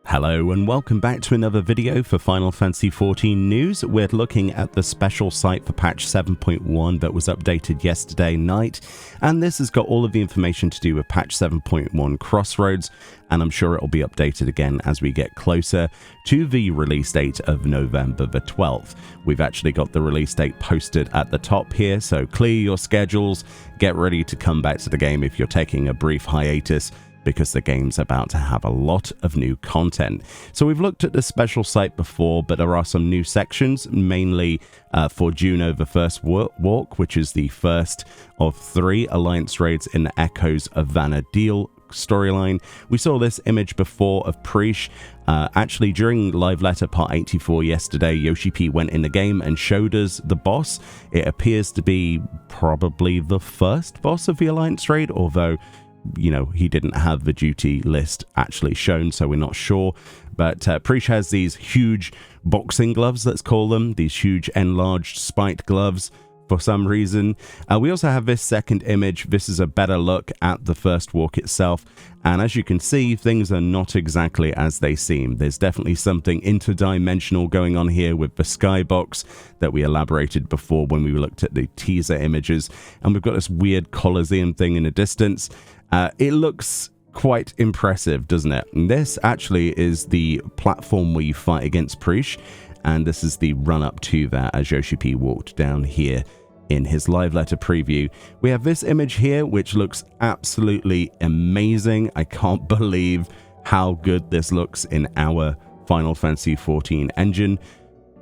Hello and welcome back to another video for Final Fantasy XIV news. We're looking at the special site for patch 7.1 that was updated yesterday night, and this has got all of the information to do with patch 7.1 Crossroads, and I'm sure it'll be updated again as we get closer to the release date of November the 12th. We've actually got the release date posted at the top here, so clear your schedules, get ready to come back to the game if you're taking a brief hiatus, because the game's about to have a lot of new content. So we've looked at the special site before, but there are some new sections, mainly for Juno the First Walk, which is the first of 3 Alliance raids in the Echoes of Vana'diel storyline. We saw this image before of Preesh. Actually, during Live Letter Part 84 yesterday, Yoshi P went in the game and showed us the boss. It appears to be probably the first boss of the Alliance raid, although you know, he didn't have the duty list actually shown, so we're not sure. But Preesh has these huge boxing gloves, let's call them, these huge enlarged spiked gloves for some reason. We also have this second image. This is a better look at the first walk itself, and as you can see, things are not exactly as they seem. There's definitely something interdimensional going on here with the skybox that we elaborated before when we looked at the teaser images, and we've got this weird Colosseum thing in the distance. It looks quite impressive, doesn't it? And this actually is the platform where you fight against Preesh, and this is the run-up to that as Yoshi P walked down here in his Live Letter preview. We have this image here, which looks absolutely amazing. I can't believe how good this looks in our Final Fantasy XIV engine.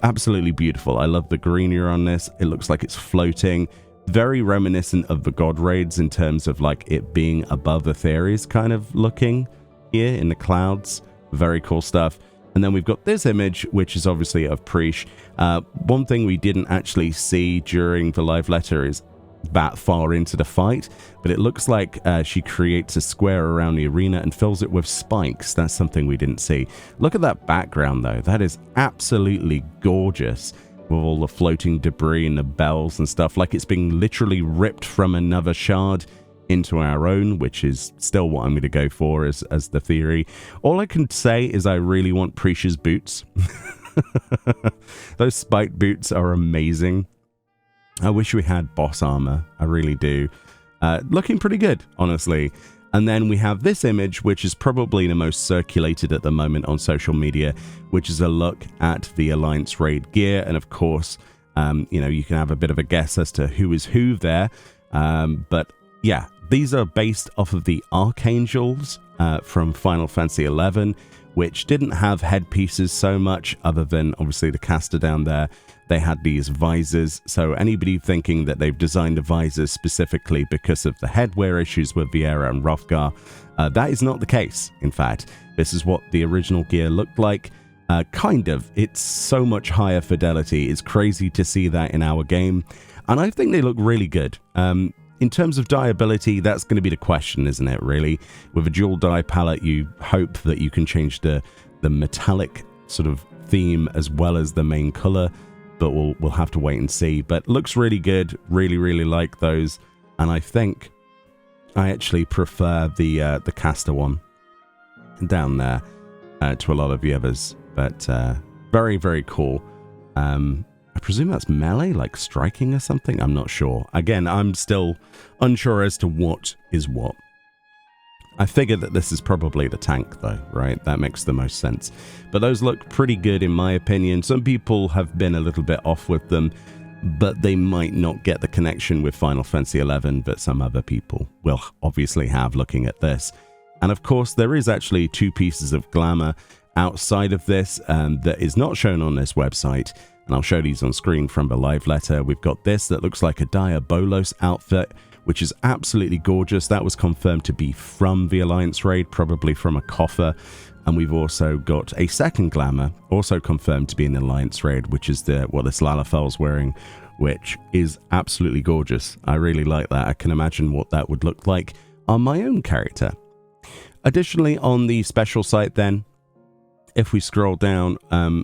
Absolutely beautiful. I love the greenery on this. It looks like it's floating. Very reminiscent of the God Raids in terms of like it being above Aetherius kind of looking here in the clouds. Very cool stuff. And then we've got this image, which is obviously of Preesh. One thing we didn't actually see during the Live Letter is that far into the fight, but it looks like she creates a square around the arena and fills it with spikes. That's something we didn't see. Look at that background though. That is absolutely gorgeous, with all the floating debris and the bells and stuff, like it's being literally ripped from another shard into our own, which is still what I'm going to go for as the theory. All I can say is I really want Preesh's boots. Those spiked boots are amazing. I wish we had boss armor. I really do. Looking pretty good, honestly. And then we have this image, which is probably the most circulated at the moment on social media, which is a look at the Alliance raid gear. And of course, you know, you can have a bit of a guess as to who is who there. But yeah, these are based off of the Archangels from Final Fantasy XI, which didn't have headpieces so much other than obviously the caster down there. They had these visors, so anybody thinking that they've designed the visors specifically because of the headwear issues with Viera and Hrothgar, that is not the case. In fact, this is what the original gear looked like. Kind of. It's so much higher fidelity. It's crazy to see that in our game, and I think they look really good. In terms of dye ability, that's going to be the question, isn't it, really? With a dual dye palette, you hope that you can change the metallic sort of theme as well as the main color, but we'll have to wait and see. But looks really good. Really, really like those. And I think I actually prefer the caster one down there to a lot of the others. But very, very cool. I presume that's melee, like striking or something? I'm not sure. Again, I'm still unsure as to what is what. I figure that this is probably the tank though, right? That makes the most sense. But those look pretty good in my opinion. Some people have been a little bit off with them, but they might not get the connection with Final Fantasy XI that some other people will obviously have looking at this. And of course, there is actually 2 pieces of glamour outside of this that is not shown on this website. And I'll show these on screen from the Live Letter. We've got this that looks like a Diabolos outfit, which is absolutely gorgeous. That was confirmed to be from the Alliance raid, probably from a coffer. And we've also got a second glamour, also confirmed to be in the Alliance raid, which is what this Lalafel's wearing, which is absolutely gorgeous. I really like that. I can imagine what that would look like on my own character. Additionally, on the special site then, if we scroll down,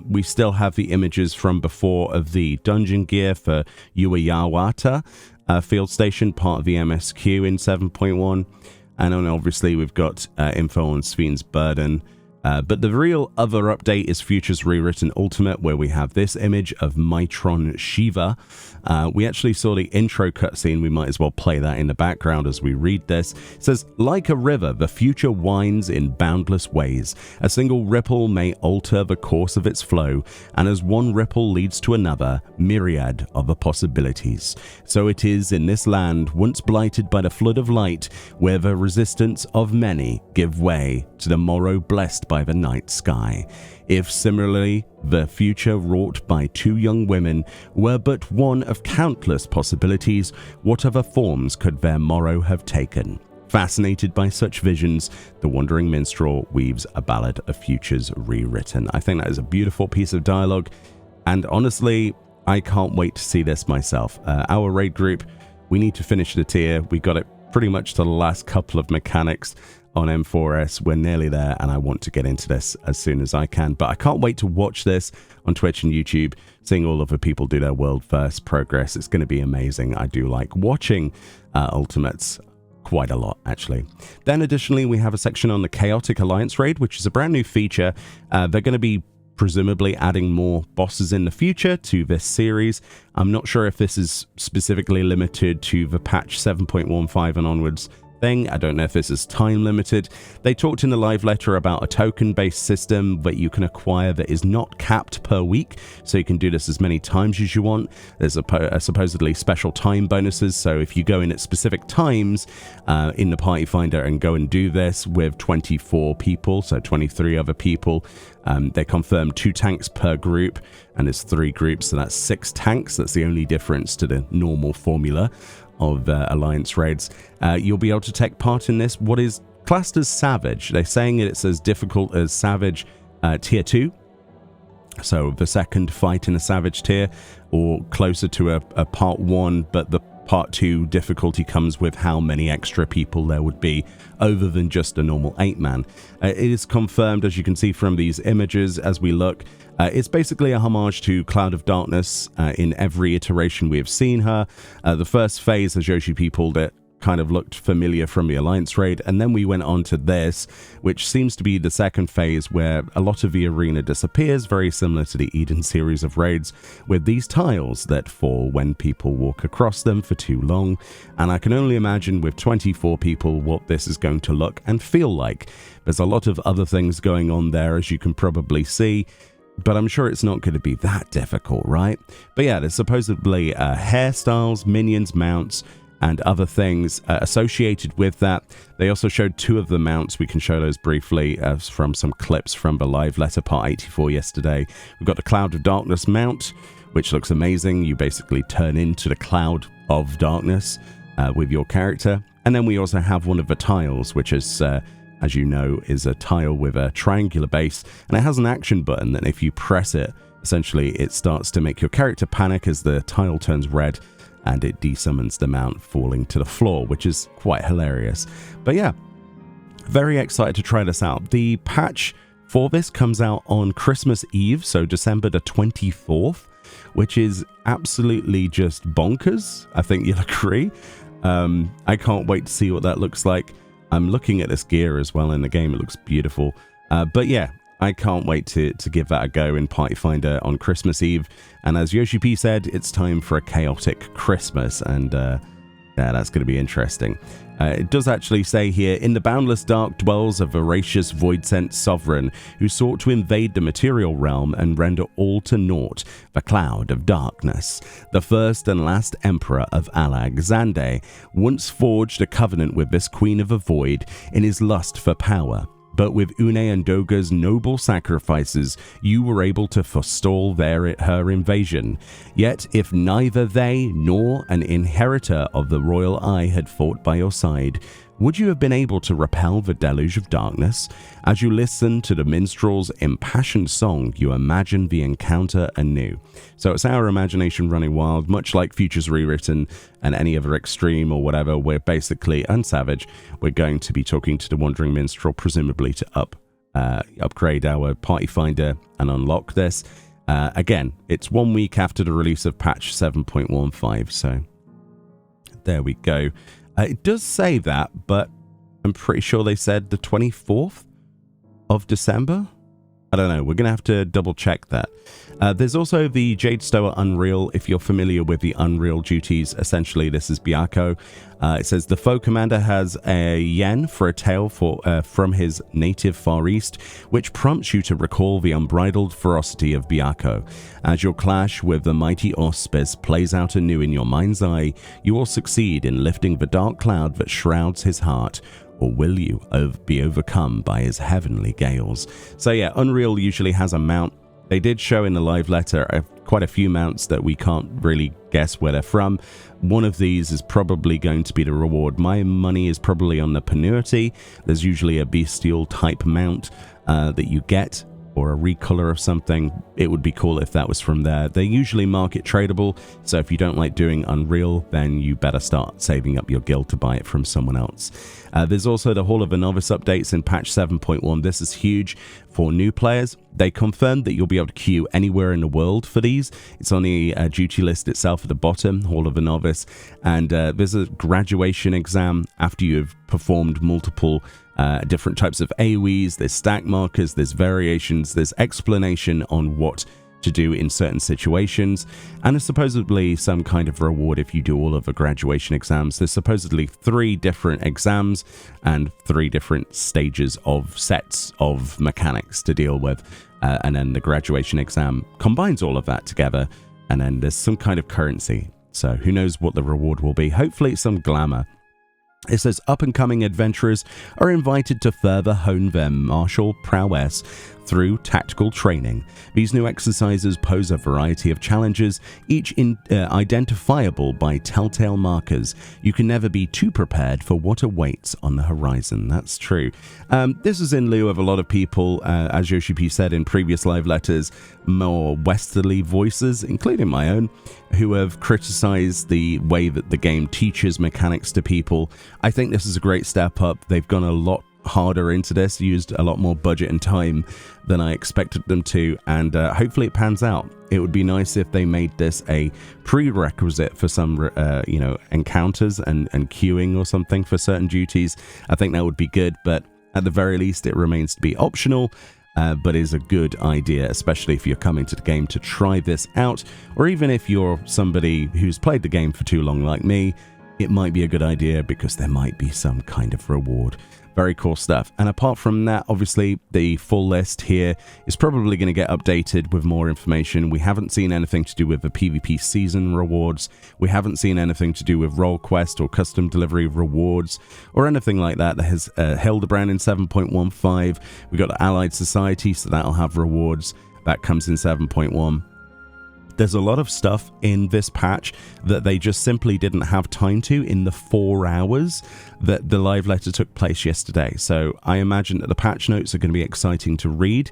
we still have the images from before of the dungeon gear for Ueyawata field station, part of the MSQ in 7.1. And then obviously we've got info on Sven's Burden. But the real other update is Futures Rewritten Ultimate, where we have this image of Mitron Shiva. We actually saw the intro cutscene. We might as well play that in the background as we read this. It says, like a river, the future winds in boundless ways. A single ripple may alter the course of its flow, and as one ripple leads to another, myriad other possibilities. So it is in this land, once blighted by the flood of light, where the resistance of many give way to the morrow blessed by the night sky. If similarly, the future wrought by two young women were but one of countless possibilities, what other forms could their morrow have taken? Fascinated by such visions, the wandering minstrel weaves a ballad of futures rewritten. I think that is a beautiful piece of dialogue, and honestly, I can't wait to see this myself. Our raid group, we need to finish the tier. We got it pretty much to the last couple of mechanics on M4S. We're nearly there, and I want to get into this as soon as I can. But I can't wait to watch this on Twitch and YouTube, seeing all of the people do their world first progress. It's going to be amazing. I do like watching Ultimates quite a lot, actually. Then additionally, we have a section on the Chaotic Alliance raid, which is a brand new feature. They're going to be presumably adding more bosses in the future to this series. I'm not sure if this is specifically limited to the patch 7.15 and onwards thing. I don't know if this is time limited. They talked in the live letter about a token based system that you can acquire that is not capped per week, so you can do this as many times as you want. There's a supposedly special time bonuses, so if you go in at specific times in the party finder and go and do this with 24 people, so 23 other people, they confirmed 2 tanks per group, and there's 3 groups, so that's 6 tanks. That's the only difference to the normal formula of Alliance raids. You'll be able to take part in this, what is classed as Savage. They're saying it's as difficult as Savage Tier 2, so the second fight in a Savage tier, or closer to a Part 1, but the Part 2 difficulty comes with how many extra people there would be other than just a normal 8-man. It is confirmed, as you can see from these images as we look. It's basically a homage to Cloud of Darkness in every iteration we have seen her. The first phase, as Yoshi P called it, kind of looked familiar from the Alliance raid, and then we went on to this, which seems to be the second phase, where a lot of the arena disappears, very similar to the Eden series of raids, with these tiles that fall when people walk across them for too long. And I can only imagine with 24 people what this is going to look and feel like. There's a lot of other things going on there, as you can probably see, but I'm sure it's not going to be that difficult, right? But yeah, there's supposedly hairstyles, minions, mounts, and other things associated with that. They also showed 2 of the mounts. We can show those briefly from some clips from the live letter part 84 yesterday. We've got the Cloud of Darkness mount, which looks amazing. You basically turn into the Cloud of Darkness with your character. And then we also have one of the tiles, which is, as you know, is a tile with a triangular base, and it has an action button that if you press it, essentially it starts to make your character panic as the tile turns red, and it desummons the mount falling to the floor, which is quite hilarious. But yeah, very excited to try this out. The patch for this comes out on Christmas Eve, so December the 24th, which is absolutely just bonkers. I think you'll agree. I can't wait to see what that looks like. I'm looking at this gear as well in the game. It looks beautiful. But yeah, I can't wait to give that a go in Party Finder on Christmas Eve. And as Yoshi P said, it's time for a chaotic Christmas, and yeah, that's going to be interesting. It does actually say here, in the boundless dark dwells a voracious void-sent sovereign who sought to invade the material realm and render all to naught, the Cloud of Darkness. The first and last emperor of Alag, Zande, once forged a covenant with this queen of the void in his lust for power. But with Une and Doga's noble sacrifices, you were able to forestall her invasion. Yet, if neither they nor an inheritor of the royal eye had fought by your side, would you have been able to repel the deluge of darkness? As you listen to the minstrel's impassioned song, you imagine the encounter anew. So it's our imagination running wild, much like Futures Rewritten and any other extreme or whatever. We're basically unsavage. We're going to be talking to the Wandering Minstrel, presumably to upgrade our party finder and unlock this. Again, it's 1 week after the release of patch 7.15, so there we go. It does say that, but I'm pretty sure they said the 24th. of December. I don't know. We're going to have to double check that. There's also the Jade Stower Unreal. If you're familiar with the Unreal duties, essentially this is Byakko. It says the foe commander has a yen for a tale from his native Far East, which prompts you to recall the unbridled ferocity of Byakko. As your clash with the mighty Auspice plays out anew in your mind's eye, you will succeed in lifting the dark cloud that shrouds his heart. Or will you be overcome by his heavenly gales? So yeah, Unreal usually has a mount. They did show in the live letter quite a few mounts that we can't really guess where they're from. One of these is probably going to be the reward. My money is probably on the Penuity. There's usually a bestial type mount that you get, or a recolor of something. It would be cool if that was from there. They're usually market tradable, so if you don't like doing Unreal, then you better start saving up your guild to buy it from someone else. There's also the Hall of the Novice updates in patch 7.1. This is huge for new players. They confirmed that you'll be able to queue anywhere in the world for these. It's on the duty list itself at the bottom, Hall of the Novice, and there's a graduation exam after you've performed multiple different types of AoEs. There's stack markers, there's variations, there's explanation on what to do in certain situations, and there's supposedly some kind of reward if you do all of the graduation exams. There's supposedly 3 different exams and 3 different stages of sets of mechanics to deal with, and then the graduation exam combines all of that together, and then there's some kind of currency. So who knows what the reward will be. Hopefully it's some glamour. It says up-and-coming adventurers are invited to further hone their martial prowess through tactical training. These new exercises pose a variety of challenges, each identifiable by telltale markers. You can never be too prepared for what awaits on the horizon. That's true. This is in lieu of a lot of people, as Yoshi P said in previous live letters, more westerly voices, including my own, who have criticized the way that the game teaches mechanics to people. I think this is a great step up. They've gone a lot harder into this, used a lot more budget and time than I expected them to, and hopefully it pans out. It would be nice if they made this a prerequisite for some encounters and queuing or something for certain duties. I think that would be good, but at the very least it remains to be optional, but is a good idea, especially if you're coming to the game to try this out, or even if you're somebody who's played the game for too long like me. It might be a good idea because there might be some kind of reward. Very cool stuff. And apart from that, obviously, the full list here is probably going to get updated with more information. We haven't seen anything to do with the PvP season rewards. We haven't seen anything to do with role quest or custom delivery rewards or anything like that. There has Hildebrand in 7.15. We've got the Allied Society, so that'll have rewards. That comes in 7.1. There's a lot of stuff in this patch that they just simply didn't have time to in the 4 hours that the live letter took place yesterday. So I imagine that the patch notes are going to be exciting to read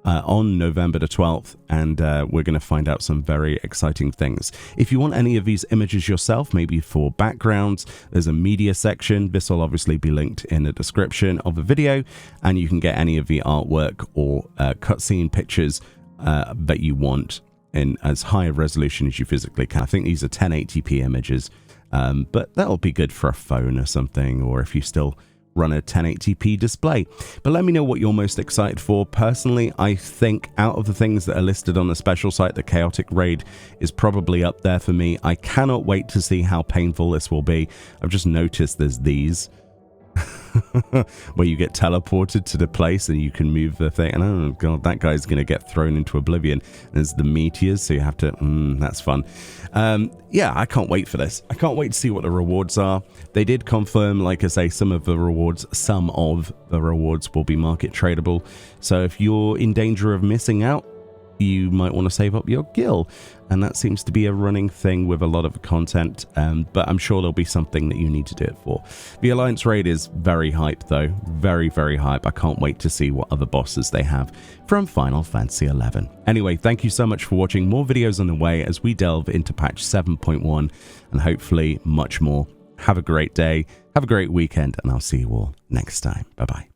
on November the 12th, and we're going to find out some very exciting things. If you want any of these images yourself, maybe for backgrounds, there's a media section. This will obviously be linked in the description of the video, and you can get any of the artwork or cutscene pictures that you want in as high a resolution as you physically can. I think these are 1080p images, but that'll be good for a phone or something, or if you still run a 1080p display. But let me know what you're most excited for. Personally, I think out of the things that are listed on the special site, the Chaotic Raid is probably up there for me. I cannot wait to see how painful this will be. I've just noticed there's these where you get teleported to the place and you can move the thing, and oh god, that guy's gonna get thrown into oblivion. There's the meteors, so you have to that's fun. Yeah, I can't wait for this. I can't wait to see what the rewards are. They did confirm, like I say, some of the rewards will be market tradable, so if you're in danger of missing out, you might want to save up your gil, and that seems to be a running thing with a lot of content, but I'm sure there'll be something that you need to do it for. The Alliance Raid is very hype though, very, very hype. I can't wait to see what other bosses they have from Final Fantasy XI. Anyway, thank you so much for watching. More videos on the way as we delve into patch 7.1 and hopefully much more. Have a great day, have a great weekend, and I'll see you all next time. Bye-bye.